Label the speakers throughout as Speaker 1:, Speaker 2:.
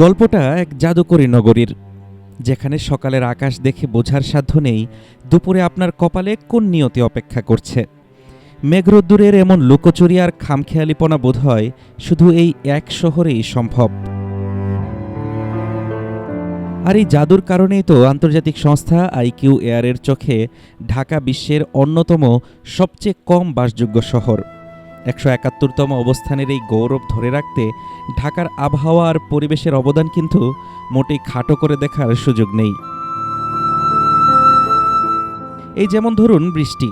Speaker 1: গল্পটা এক জাদুকরী নগরীর, যেখানে সকালের আকাশ দেখে বোঝার সাধ্য নেই দুপুরে আপনার কপালে কোন নিয়তি অপেক্ষা করছে। মেঘরোদ্দুরের এমন লুকোচুরি আর খামখেয়ালিপনা বোধ হয় শুধু এই এক শহরেই সম্ভব। আর এই জাদুর কারণেই তো আন্তর্জাতিক সংস্থা আইকিউ এয়ারের চোখে ঢাকা বিশ্বের অন্যতম সবচেয়ে কম বাসযোগ্য শহর। ১৭১তম অবস্থানের এই গৌরব ধরে রাখতে ঢাকার আবহাওয়া আর পরিবেশের অবদান কিন্তু মোটেই খাটো করে দেখার সুযোগ নেই। এই যেমন ধরুন বৃষ্টি।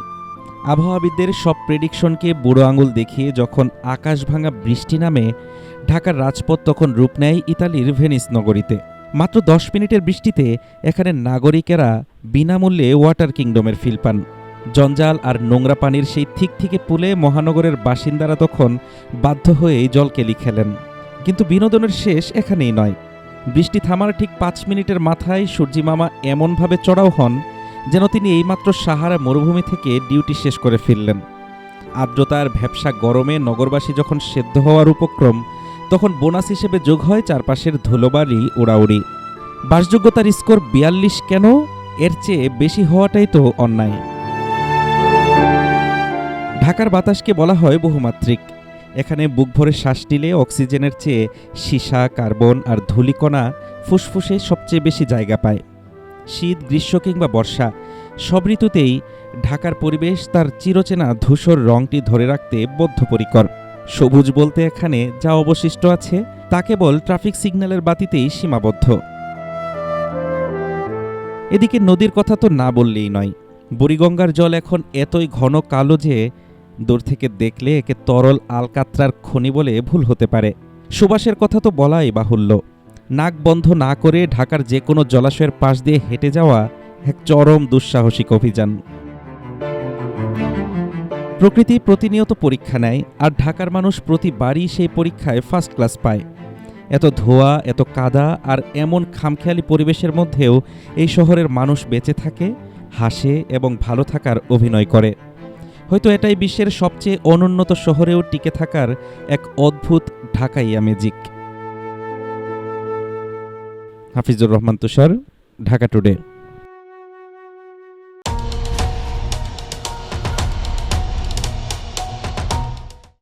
Speaker 1: আবহাওয়াবিদদের সব প্রেডিকশনকে বুড়ো আঙুল দেখিয়ে যখন আকাশ ভাঙা বৃষ্টি নামে, ঢাকার রাজপথ তখন রূপ নেয় ইতালির ভেনিস নগরীতে। মাত্র ১০ মিনিটের বৃষ্টিতে এখানে নাগরিকেরা বিনামূল্যে ওয়াটার কিংডমের ফিল পান। জঞ্জাল আর নোংরা পানির সেই থিকথিকে পুলে মহানগরের বাসিন্দারা তখন বাধ্য হয়েই জলকেলি খেলেন। কিন্তু বিনোদনের শেষ এখানেই নয়। বৃষ্টি থামার ঠিক ৫ মিনিটের মাথায় সূর্যি মামা এমনভাবে চড়াও হন যেন তিনি এইমাত্র সাহারা মরুভূমি থেকে ডিউটি শেষ করে ফিরলেন। আর্দ্রতার ভ্যাপসা গরমে নগরবাসী যখন সেদ্ধ হওয়ার উপক্রম, তখন বোনাস হিসেবে যোগ হয় চারপাশের ধুলোবালি ওড়াউড়ি। বাসযোগ্যতার স্কোর ৪২ কেন, এর চেয়ে বেশি হওয়াটাই তো অন্যায়। ঢাকার বাতাসকে বলা হয় বহুমাত্রিক। এখানে বুক ভরে শ্বাস নিলে অক্সিজেনের চেয়ে সীসা, কার্বন আর ধূলিকণা ফুসফুসে সবচেয়ে বেশি জায়গা পায়। শীত, গ্রীষ্ম কিংবা বর্ষা, সব ঋতুতেই ঢাকার পরিবেশ তার চিরচেনা ধূসর রংটি ধরে রাখতে বদ্ধপরিকর। সবুজ বলতে এখানে যা অবশিষ্ট আছে তা কেবল ট্রাফিক সিগন্যালের বাতিতেই সীমাবদ্ধ। এদিকে নদীর কথা তো না বললেই নয়। বুড়িগঙ্গার জল এখন এতই ঘন কালো যে দূর থেকে দেখলে একে তরল আলকাত্রার খনি বলে ভুল হতে পারে। সুবাসের কথা তো বলাই বাহুল্য। নাক বন্ধ না করে ঢাকার যে কোনো জলাশয়ের পাশ দিয়ে হেঁটে যাওয়া এক চরম দুঃসাহসিক অভিযান। প্রকৃতি প্রতিনিয়ত পরীক্ষা নেয়, আর ঢাকার মানুষ প্রতিবারই সেই পরীক্ষায় ফার্স্ট ক্লাস পায়। এত ধোঁয়া, এত কাদা আর এমন খামখেয়ালি পরিবেশের মধ্যেও এই শহরের মানুষ বেঁচে থাকে, হাসে এবং ভালো থাকার অভিনয় করে। হয়তো এটাই বিশ্বের সবচেয়ে অনুন্নত শহরেও টিকে থাকার এক অদ্ভুত ঢাকাইয়া ম্যাজিক। হাফিজুর রহমান তুষার, ঢাকা টুডে।